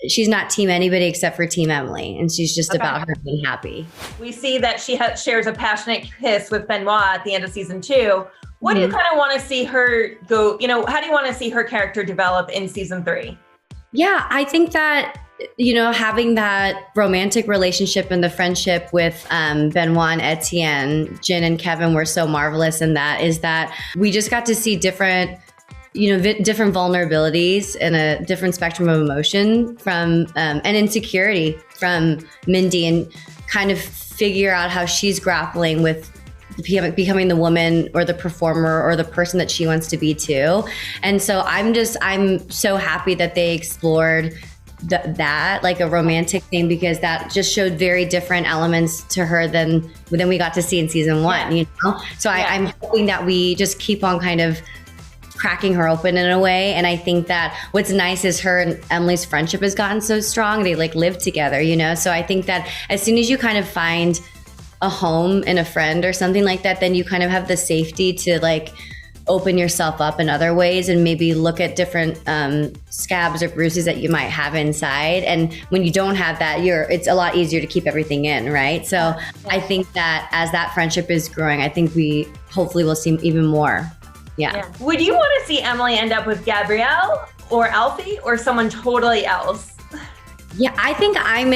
she's not team anybody except for team Emily. And she's just about her being happy. We see that she shares a passionate kiss with Benoit at the end of season 2. What do you kind of want to see her go, how do you want to see her character develop in season 3? Yeah, I think that, having that romantic relationship and the friendship with Benoit and Etienne, Jin and Kevin were so marvelous in that, is that we just got to see different different vulnerabilities and a different spectrum of emotion from and insecurity from Mindy, and kind of figure out how she's grappling with becoming the woman or the performer or the person that she wants to be too. And so I'm so happy that they explored that like a romantic thing, because that just showed very different elements to her than we got to see in season 1, So I'm hoping that we just keep on kind of cracking her open in a way. And I think that what's nice is her and Emily's friendship has gotten so strong. They like live together, So I think that as soon as you kind of find a home in a friend or something like that, then you kind of have the safety to like open yourself up in other ways and maybe look at different scabs or bruises that you might have inside. And when you don't have that, it's a lot easier to keep everything in, right? So I think that as that friendship is growing, I think we hopefully will see even more. Yeah. Would you want to see Emily end up with Gabrielle or Alfie or someone totally else? Yeah, I think I'm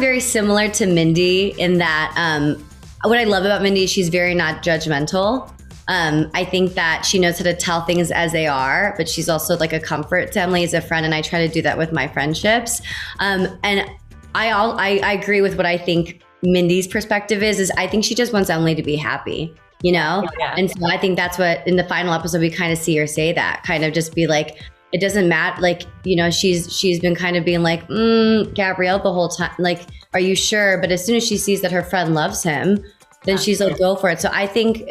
very similar to Mindy in that what I love about Mindy is she's very not judgmental. I think that she knows how to tell things as they are, but she's also like a comfort to Emily as a friend, and I try to do that with my friendships. And I agree with what I think Mindy's perspective is I think she just wants Emily to be happy. And so I think that's what in the final episode we kind of see her say that, kind of just be like, it doesn't matter, like, she's been kind of being like Gabrielle the whole time, like, are you sure? But as soon as she sees that her friend loves him, then she's like, go for it. So I think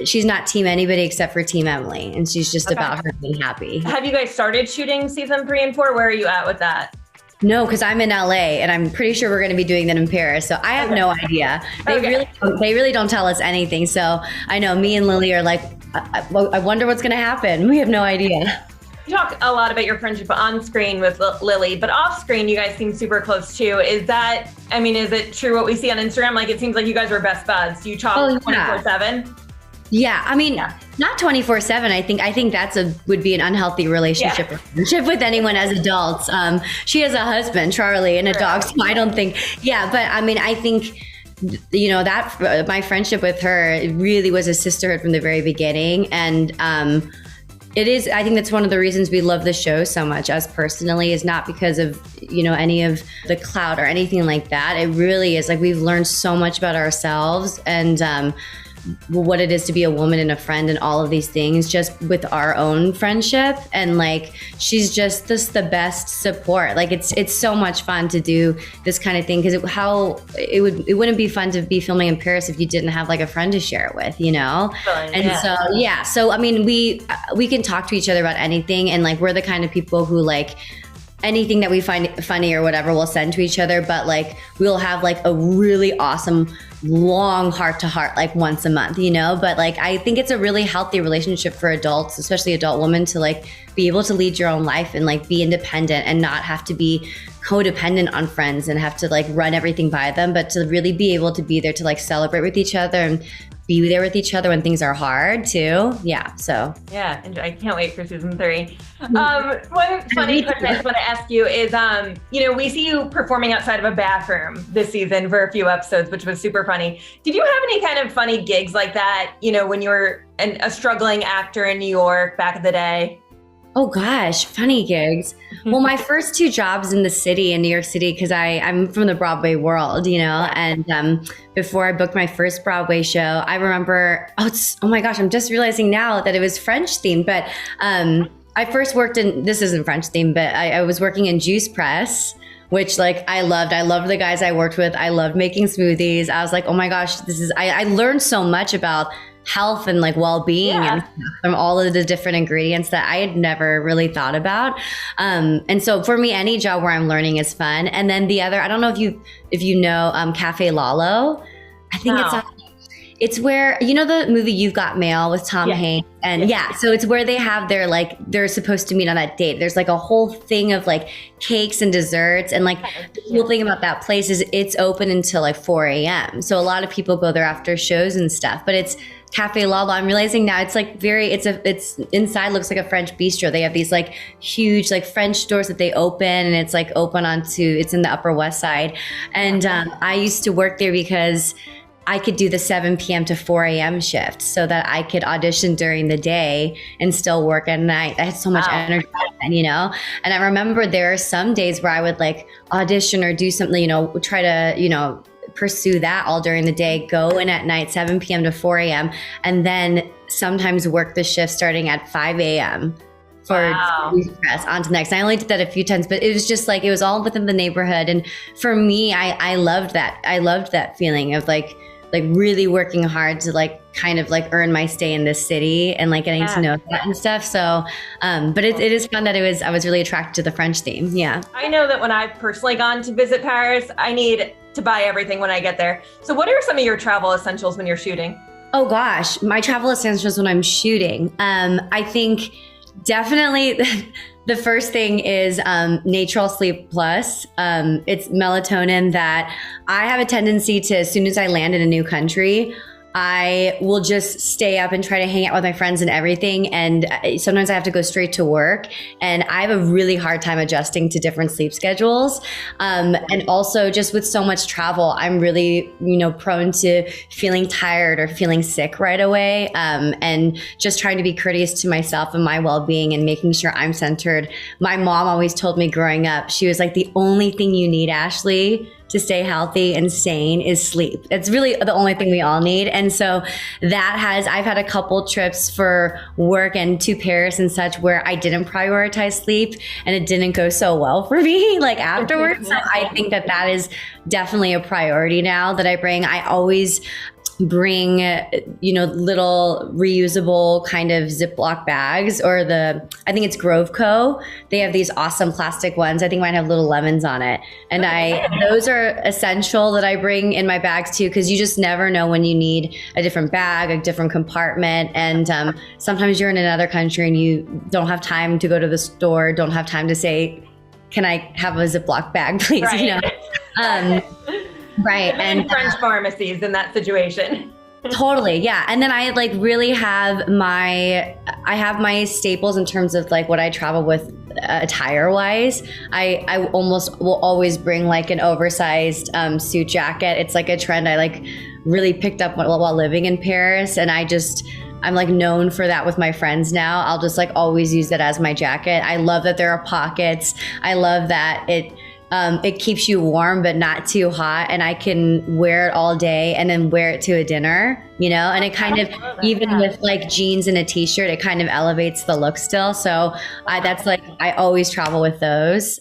she's not team anybody except for team Emily, and she's just about her being happy. Have you guys started shooting season 3 and 4? Where are you at with that? No, because I'm in LA and I'm pretty sure we're going to be doing that in Paris. So I have no idea. They really don't tell us anything. So I know me and Lily are like, I wonder what's going to happen. We have no idea. You talk a lot about your friendship on screen with Lily, but off screen, you guys seem super close too. Is it true what we see on Instagram? Like, it seems like you guys are best buds. Do you talk 24/7? Yeah, not 24/7. I think would be an unhealty relationship with anyone as adults. She has a husband, Charlie, and a dog, so I don't think. Yeah, but I think that my friendship with her, it really was a sisterhood from the very beginning, and it is. I think that's one of the reasons we love the show so much. Us personally, is not because of any of the clout or anything like that. It really is like we've learned so much about ourselves and what it is to be a woman and a friend and all of these things just with our own friendship. And like, she's just the best support. Like it's so much fun to do this kind of thing, because it wouldn't be fun to be filming in Paris if you didn't have like a friend to share it with, So we can talk to each other about anything, and like we're the kind of people who like anything that we find funny or whatever we'll send to each other, but like we'll have like a really awesome long heart to heart like once a month, but like I think it's a really healthy relationship for adults, especially adult women, to like be able to lead your own life and like be independent and not have to be codependent on friends and have to like run everything by them, but to really be able to be there to like celebrate with each other and be there with each other when things are hard too. Yeah. So and I can't wait for season 3. One funny question I just want to ask you is, we see you performing outside of a bathroom this season for a few episodes, which was super funny. Did you have any kind of funny gigs like that, when you were a struggling actor in New York back in the day? Oh gosh, funny gigs. Well, my first 2 jobs in the city, in New York City, because I'm from the Broadway world, and before I booked my first Broadway show, I remember, oh my gosh, I'm just realizing now that it was French themed, but I first worked in, this isn't French themed, but I was working in Juice Press, which like I loved the guys I worked with. I loved making smoothies. I was like, oh my gosh, I learned so much about health and like well-being and from all of the different ingredients that I had never really thought about. And so for me, any job where I'm learning is fun. And then the other, I don't know if you know Cafe Lalo. I think It's where, you know, the movie You've Got Mail with Tom Hanks? And so it's where they have their, like, they're supposed to meet on that date. There's like a whole thing of like cakes and desserts. And like the cool thing about that place is it's open until like 4 a.m. So a lot of people go there after shows and stuff, but it's Cafe Lala. I'm realizing now it's like it's inside looks like a French bistro. They have these like huge like French doors that they open, and it's like open it's in the Upper West Side. And I used to work there because I could do the 7 p.m. to 4 a.m. shift so that I could audition during the day and still work at night. I had so much energy, you know? And I remember there are some days where I would like audition or do something, you know, try to, you know, pursue that all during the day, go in at night, 7 p.m. to 4 a.m. and then sometimes work the shift starting at 5 a.m. for press on to the next. I only did that a few times, but it was just like, it was all within the neighborhood. And for me, I loved that. I loved that feeling of like really working hard to like kind of like earn my stay in this city and like getting to know that and stuff. So, but it is fun that I was really attracted to the French theme. Yeah. I know that when I've personally gone to visit Paris, I need to buy everything when I get there. So what are some of your travel essentials when you're shooting? Oh gosh, my travel essentials when I'm shooting. I think definitely the first thing is Natural Sleep Plus. It's melatonin that I have a tendency to, as soon as I land in a new country, I will just stay up and try to hang out with my friends and everything. And sometimes I have to go straight to work. And I have a really hard time adjusting to different sleep schedules. And also just with so much travel, I'm really, you know, prone to feeling tired or feeling sick right away. And just trying to be courteous to myself and my well-being and making sure I'm centered. My mom always told me growing up, she was like, the only thing you need, Ashley, to stay healthy and sane is sleep. It's really the only thing we all need. And so I've had a couple trips for work and to Paris and such where I didn't prioritize sleep and it didn't go so well for me like afterwards. So I think that is definitely a priority now that I bring. I always bring, you know, little reusable kind of Ziploc bags, or I think it's Grove Co. They have these awesome plastic ones. I think mine have little lemons on it. And those are essential that I bring in my bags too, because you just never know when you need a different bag, a different compartment. And sometimes you're in another country and you don't have time to go to the store, don't have time to say, can I have a Ziploc bag, please? Right. You know? Right. And French pharmacies in that situation. Totally. Yeah. And then I like really have my staples in terms of like what I travel with attire wise. I almost will always bring like an oversized suit jacket. It's like a trend I like really picked up while living in Paris. And I'm like known for that with my friends now. I'll just like always use that as my jacket. I love that there are pockets. I love that it keeps you warm, but not too hot. And I can wear it all day and then wear it to a dinner, you know, and it kind of, even with like jeans and a t-shirt, it kind of elevates the look still. So that's like, I always travel with those.